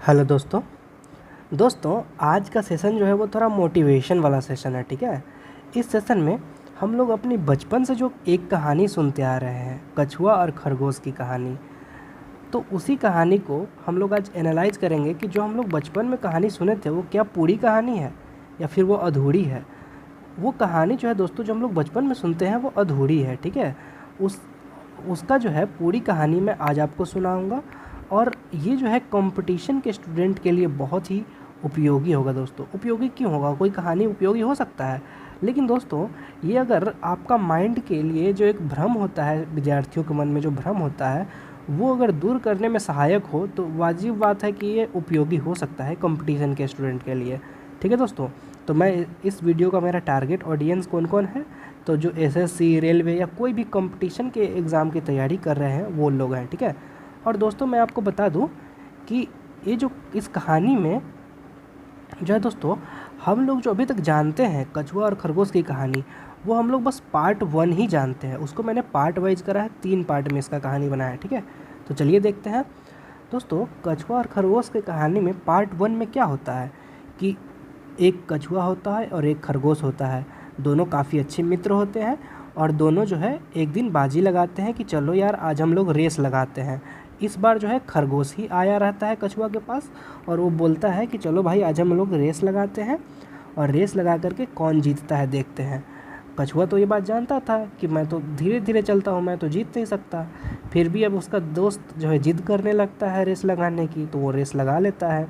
Hello दोस्तों आज का सेशन जो है वो थोड़ा मोटिवेशन वाला सेशन है। ठीक है, इस सेशन में हम लोग अपनी बचपन से जो एक कहानी सुनते आ रहे हैं, कछुआ और खरगोश की कहानी, तो उसी कहानी को हम लोग आज एनालाइज करेंगे कि जो हम लोग बचपन में कहानी सुने थे वो क्या पूरी कहानी है या फिर वो अधूरी है। वो कहानी जो है दोस्तों, जो हम लोग बचपन में सुनते हैं वो अधूरी है। ठीक है, उस उसका जो है पूरी कहानी मैं आज आपको सुनाऊंगा और ये जो है कंपटीशन के स्टूडेंट के लिए बहुत ही उपयोगी होगा। दोस्तों उपयोगी क्यों होगा? कोई कहानी उपयोगी हो सकता है, लेकिन दोस्तों ये अगर आपका माइंड के लिए जो एक भ्रम होता है, विद्यार्थियों के मन में जो भ्रम होता है वो अगर दूर करने में सहायक हो तो वाजिब बात है कि ये उपयोगी हो सकता है कंपटीशन के स्टूडेंट के लिए। ठीक है दोस्तों, तो मैं इस वीडियो का मेरा टारगेट ऑडियंस कौन कौन है, तो जो एसएससी, रेलवे या कोई भी कंपटीशन के एग्ज़ाम की तैयारी कर रहे हैं वो लोग हैं। ठीक है, और दोस्तों मैं आपको बता दूं कि ये जो इस कहानी में जो है दोस्तों, हम लोग जो अभी तक जानते हैं कछुआ और खरगोश की कहानी, वो हम लोग बस पार्ट 1 ही जानते हैं। उसको मैंने पार्ट वाइज करा है, 3 पार्ट में इसका कहानी बनाया है। ठीक है, तो चलिए देखते हैं दोस्तों। कछुआ और खरगोश की कहानी में पार्ट 1 में क्या होता है कि एक कछुआ होता है और एक खरगोश होता है। दोनों काफ़ी अच्छे मित्र होते हैं और दोनों जो है एक दिन बाजी लगाते हैं कि चलो यार आज हम लोग रेस लगाते हैं। इस बार जो है खरगोश ही आया रहता है कछुआ के पास और वो बोलता है कि चलो भाई आज हम लोग रेस लगाते हैं और रेस लगा करके कौन जीतता है देखते हैं। कछुआ तो ये बात जानता था कि मैं तो धीरे धीरे चलता हूँ, मैं तो जीत नहीं सकता। फिर भी अब उसका दोस्त जो है जिद करने लगता है रेस लगाने की, तो वो रेस लगा लेता है।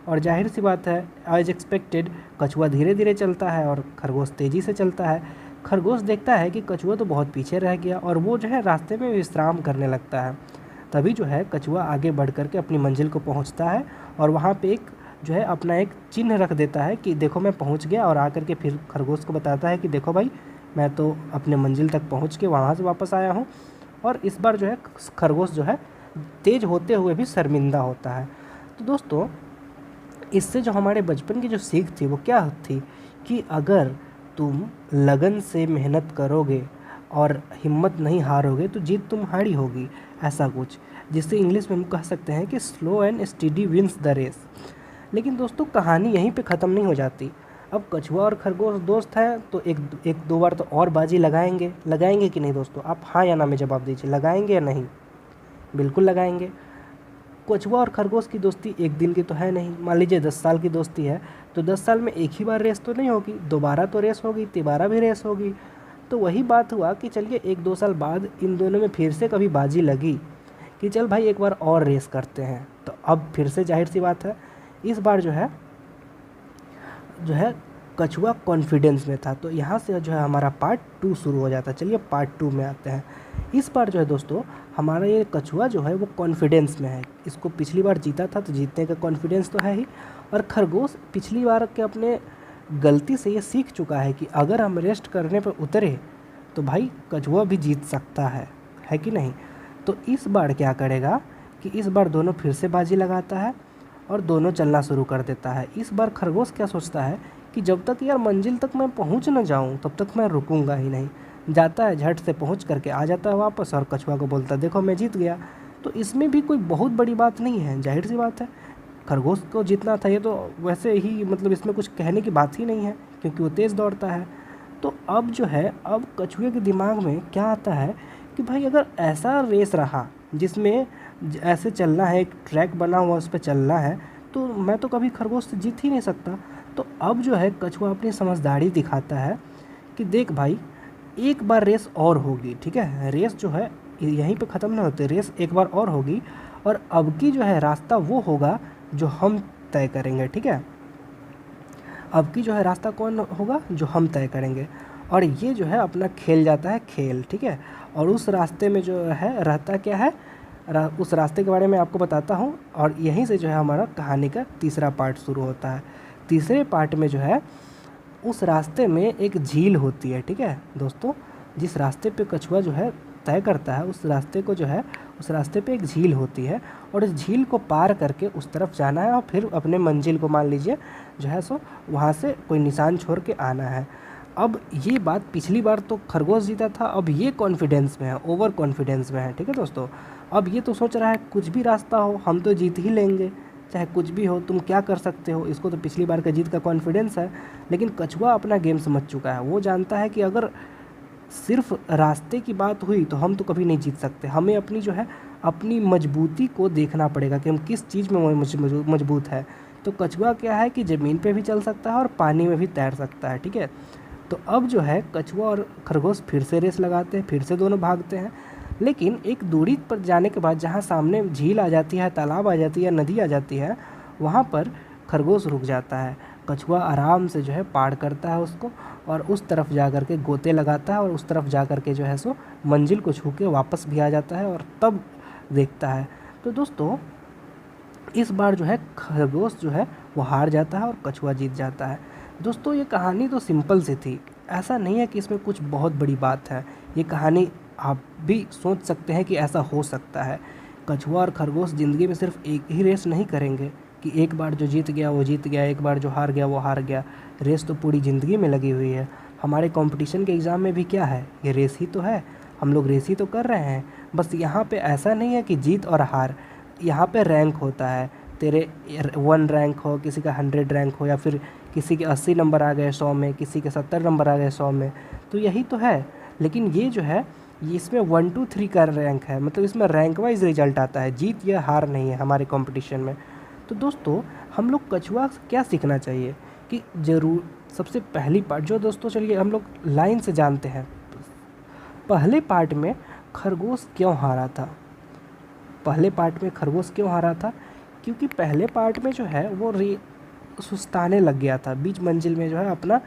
और जाहिर सी बात है, एज एक्सपेक्टेड कछुआ धीरे धीरे चलता है और खरगोश तेज़ी से चलता है। खरगोश देखता है कि कछुआ तो बहुत पीछे रह गया और वो जो है रास्ते में विश्राम करने लगता है। तभी जो है कछुआ आगे बढ़ कर के अपनी मंजिल को पहुंचता है और वहाँ पे एक जो है अपना एक चिन्ह रख देता है कि देखो मैं पहुंच गया, और आकर के फिर खरगोश को बताता है कि देखो भाई मैं तो अपने मंजिल तक पहुंच के वहाँ से वापस आया हूँ। और इस बार जो है खरगोश जो है तेज़ होते हुए भी शर्मिंदा होता है। तो दोस्तों इससे जो हमारे बचपन की जो सीख थी वो क्या थी कि अगर तुम लगन से मेहनत करोगे और हिम्मत नहीं हारोगे तो जीत तुम्हारी होगी, ऐसा कुछ, जिससे इंग्लिश में हम कह सकते हैं कि slow and steady wins the race. लेकिन दोस्तों कहानी यहीं पे ख़त्म नहीं हो जाती। अब कछुआ और खरगोश दोस्त हैं तो एक दो बार तो और बाजी लगाएंगे कि नहीं दोस्तों? आप हाँ या ना में जवाब दीजिए, लगाएंगे या नहीं? बिल्कुल लगाएंगे। कछुआ और खरगोश की दोस्ती एक दिन की तो है नहीं। मान लीजिए 10 साल की दोस्ती है तो 10 साल में एक ही बार रेस तो नहीं होगी, दोबारा तो रेस होगी, तिबारा भी रेस होगी। तो वही बात हुआ कि चलिए 1-2 साल बाद इन दोनों में फिर से कभी बाजी लगी कि चल भाई एक बार और रेस करते हैं। तो अब फिर से जाहिर सी बात है इस बार जो है कछुआ कॉन्फिडेंस में था। तो यहाँ से जो है हमारा पार्ट 2 शुरू हो जाता है। चलिए पार्ट 2 में आते हैं। इस बार जो है दोस्तों हमारा ये कछुआ जो है वो कॉन्फिडेंस में है। इसको पिछली बार जीता था तो जीतने का कॉन्फिडेंस तो है ही, और खरगोश पिछली बार के अपने गलती से ये सीख चुका है कि अगर हम रेस्ट करने पर उतरे तो भाई कछुआ भी जीत सकता है कि नहीं? तो इस बार क्या करेगा कि इस बार दोनों फिर से बाजी लगाता है और दोनों चलना शुरू कर देता है। इस बार खरगोश क्या सोचता है कि जब तक यार मंजिल तक मैं पहुंच ना जाऊं तब तक मैं रुकूंगा ही नहीं। जाता है, झट से पहुंच करके आ जाता है वापस और कछुआ को बोलता है देखो मैं जीत गया। तो इसमें भी कोई बहुत बड़ी बात नहीं है, जाहिर सी बात है खरगोश को जीतना था, ये तो वैसे ही मतलब इसमें कुछ कहने की बात ही नहीं है क्योंकि वो तेज़ दौड़ता है। तो अब जो है अब कछुए के दिमाग में क्या आता है कि भाई अगर ऐसा रेस रहा जिसमें ऐसे चलना है, एक ट्रैक बना हुआ उस पर चलना है, तो मैं तो कभी खरगोश से जीत ही नहीं सकता। तो अब जो है कछुआ अपनी समझदारी दिखाता है कि देख भाई एक बार रेस और होगी। ठीक है, रेस जो है यहीं पे ख़त्म नहीं होती, रेस एक बार और होगी और अब की जो है रास्ता वो होगा जो हम तय करेंगे। ठीक है, अब की जो है रास्ता कौन होगा? जो हम तय करेंगे। और ये जो है अपना खेल जाता है खेल। ठीक है, और उस रास्ते में जो है रहता क्या है, उस रास्ते के बारे में आपको बताता हूँ। और यहीं से जो है हमारा कहानी का तीसरा पार्ट शुरू होता है। तीसरे पार्ट में जो है उस रास्ते में एक झील होती है। ठीक है दोस्तों, जिस रास्ते पे कछुआ जो है तय करता है उस रास्ते को जो है उस रास्ते पे एक झील होती है और इस झील को पार करके उस तरफ जाना है और फिर अपने मंजिल को मान लीजिए जो है सो वहाँ से कोई निशान छोड़ के आना है। अब ये बात पिछली बार तो खरगोश जीता था, अब ये कॉन्फिडेंस में है, ओवर कॉन्फिडेंस में है। ठीक है दोस्तों, अब ये तो सोच रहा है कुछ भी रास्ता हो हम तो जीत ही लेंगे, चाहे कुछ भी हो, तुम क्या कर सकते हो। इसको तो पिछली बार का जीत का कॉन्फिडेंस है, लेकिन कछुआ अपना गेम समझ चुका है। वो जानता है कि अगर सिर्फ रास्ते की बात हुई तो हम तो कभी नहीं जीत सकते। हमें अपनी जो है अपनी मजबूती को देखना पड़ेगा कि हम किस चीज़ में मजबूत है। तो कछुआ क्या है कि ज़मीन पे भी चल सकता है और पानी में भी तैर सकता है, ठीक है। तो अब जो है कछुआ और खरगोश फिर से रेस लगाते हैं, फिर से दोनों भागते हैं। लेकिन एक दूरी पर जाने के बाद जहाँ सामने झील आ जाती है, तालाब आ जाती है, नदी आ जाती है, वहाँ पर खरगोश रुक जाता है। कछुआ आराम से जो है पार करता है उसको और उस तरफ जा कर के गोते लगाता है और उस तरफ जा कर के जो है सो मंजिल को छू के वापस भी आ जाता है और तब देखता है। तो दोस्तों इस बार जो है खरगोश जो है वो हार जाता है और कछुआ जीत जाता है। दोस्तों ये कहानी तो सिंपल सी थी, ऐसा नहीं है कि इसमें कुछ बहुत बड़ी बात है। ये कहानी आप भी सोच सकते हैं कि ऐसा हो सकता है। कछुआ और खरगोश ज़िंदगी में सिर्फ एक ही रेस नहीं करेंगे कि एक बार जो जीत गया वो जीत गया, एक बार जो हार गया वो हार गया। रेस तो पूरी ज़िंदगी में लगी हुई है। हमारे कंपटीशन के एग्ज़ाम में भी क्या है, ये रेस ही तो है। हम लोग रेस ही तो कर रहे हैं। बस यहाँ पे ऐसा नहीं है कि जीत और हार, यहाँ पे रैंक होता है। तेरे 1 रैंक हो, किसी का 100 रैंक हो, या फिर किसी के 80 नंबर आ गए 100 में, किसी के 70 नंबर आ गए 100 में, तो यही तो है। लेकिन ये जो है इसमें 1 2 3 का रैंक है, मतलब इसमें रैंक वाइज रिजल्ट आता है, जीत या हार नहीं है हमारे कंपटीशन में। तो दोस्तों हम लोग कछुआ से क्या सीखना चाहिए कि ज़रूर सबसे पहली पार्ट जो दोस्तों, चलिए हम लोग लाइन से जानते हैं। पहले पार्ट में खरगोश क्यों हारा था? पहले पार्ट में खरगोश क्यों हारा था? क्योंकि पहले पार्ट में जो है वो सुस्ताने लग गया था। बीच मंजिल में जो है अपना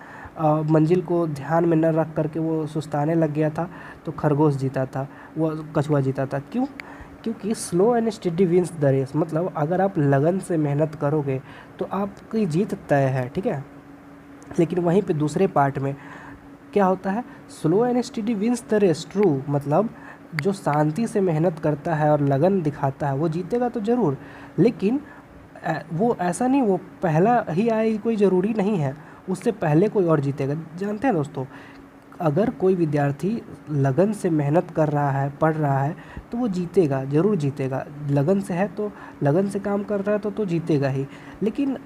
मंजिल को ध्यान में न रख करके वो सुस्ताने लग गया था। तो खरगोश जीता था, वो कछुआ जीता था। क्यों? क्योंकि slow and steady wins the race, मतलब अगर आप लगन से मेहनत करोगे तो आपकी जीत तय है, ठीक है। लेकिन वहीं पे दूसरे पार्ट में क्या होता है, slow and steady wins the race, true, मतलब जो शांति से मेहनत करता है और लगन दिखाता है वो जीतेगा तो ज़रूर। लेकिन वो ऐसा नहीं, वो पहला ही आए कोई ज़रूरी नहीं है, उससे पहले कोई और जीतेगा। जानते हैं दोस्तों, अगर कोई विद्यार्थी लगन से मेहनत कर रहा है, पढ़ रहा है, तो वो जीतेगा, ज़रूर जीतेगा। लगन से है तो लगन से काम कर रहा है तो जीतेगा ही। लेकिन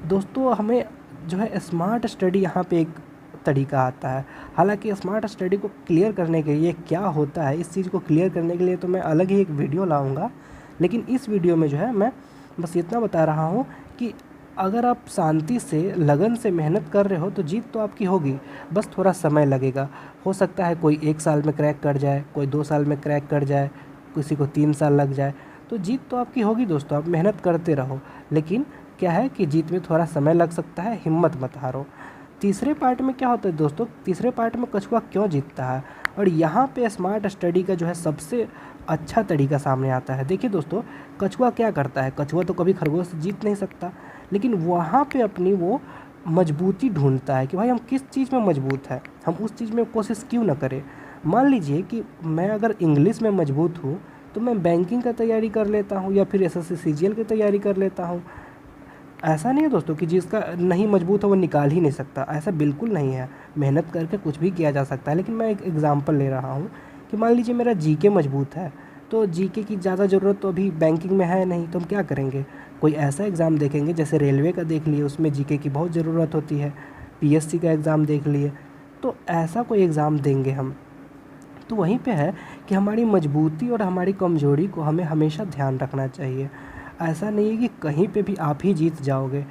दोस्तों हमें जो है स्मार्ट स्टडी यहाँ पे एक तरीका आता है। हालांकि स्मार्ट स्टडी को क्लियर करने के लिए क्या होता है, इस चीज़ को क्लियर करने के लिए तो मैं अलग ही एक वीडियो लाऊंगा। लेकिन इस वीडियो में जो है मैं बस इतना बता रहा हूँ कि अगर आप शांति से लगन से मेहनत कर रहे हो तो जीत तो आपकी होगी, बस थोड़ा समय लगेगा। हो सकता है कोई 1 साल में क्रैक कर जाए, कोई 2 साल में क्रैक कर जाए, किसी को 3 साल लग जाए, तो जीत तो आपकी होगी दोस्तों। आप मेहनत करते रहो, लेकिन क्या है कि जीत में थोड़ा समय लग सकता है, हिम्मत मत हारो। तीसरे पार्ट में क्या होता है दोस्तों, तीसरे पार्ट में कछुआ क्यों जीतता है, और यहाँ पे स्मार्ट स्टडी का जो है सबसे अच्छा तरीका सामने आता है। देखिए दोस्तों, कछुआ क्या करता है, कछुआ तो कभी खरगोश से जीत नहीं सकता, लेकिन वहाँ पे अपनी वो मजबूती ढूंढता है कि भाई हम किस चीज़ में मजबूत है, हम उस चीज़ में कोशिश क्यों ना करें। मान लीजिए कि मैं अगर इंग्लिश में मजबूत हूँ तो मैं बैंकिंग का तैयारी कर लेता हूँ या फिर एसएससी सीजीएल की तैयारी कर लेता हूँ। ऐसा नहीं है दोस्तों कि जिसका नहीं मजबूत है वो निकाल ही नहीं सकता, ऐसा बिल्कुल नहीं है। मेहनत करके कुछ भी किया जा सकता है। लेकिन मैं एक एग्ज़ाम्पल ले रहा हूँ कि मान लीजिए मेरा जीके मजबूत है, तो जीके की ज़्यादा ज़रूरत तो अभी बैंकिंग में है नहीं, तो हम क्या करेंगे, कोई ऐसा एग्ज़ाम देखेंगे, जैसे रेलवे का देख लिए, उसमें जीके की बहुत ज़रूरत होती है। पीएससी का एग्ज़ाम देख लिए, तो ऐसा कोई एग्ज़ाम देंगे हम। तो वहीं पे है कि हमारी मजबूती और हमारी कमज़ोरी को हमें हमेशा ध्यान रखना चाहिए। ऐसा नहीं है कि कहीं पे भी आप ही जीत जाओगे।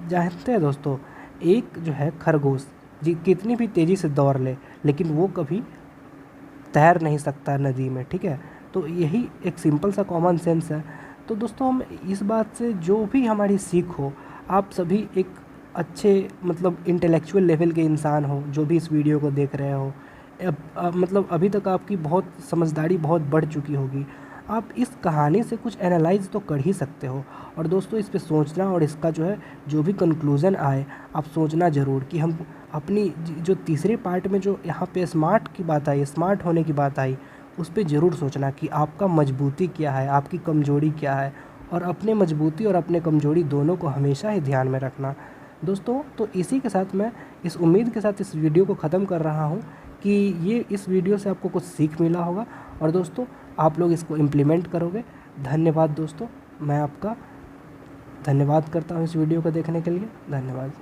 जानते हैं दोस्तों, एक जो है खरगोश जी कितनी भी तेज़ी से दौड़ ले, लेकिन वो कभी तैर नहीं सकता नदी में, ठीक है। तो यही एक सिंपल सा कॉमन सेंस है। तो दोस्तों हम इस बात से जो भी हमारी सीख हो, आप सभी एक अच्छे मतलब इंटेलेक्चुअल लेवल के इंसान हो जो भी इस वीडियो को देख रहे हो, मतलब अभी तक आपकी बहुत समझदारी बहुत बढ़ चुकी होगी। आप इस कहानी से कुछ एनालाइज तो कर ही सकते हो। और दोस्तों इस पे सोचना और इसका जो है जो भी कंक्लूज़न आए, आप सोचना ज़रूर कि हम अपनी जो तीसरे पार्ट में जो यहाँ पे स्मार्ट की बात आई, स्मार्ट होने की बात आई, उस पे ज़रूर सोचना कि आपका मजबूती क्या है, आपकी कमज़ोरी क्या है, और अपने मजबूती और अपने कमज़ोरी दोनों को हमेशा ही ध्यान में रखना दोस्तों। तो इसी के साथ मैं इस उम्मीद के साथ इस वीडियो को ख़त्म कर रहा हूँ कि ये इस वीडियो से आपको कुछ सीख मिला होगा और दोस्तों आप लोग इसको इम्प्लीमेंट करोगे। धन्यवाद दोस्तों, मैं आपका धन्यवाद करता हूँ इस वीडियो को देखने के लिए। धन्यवाद।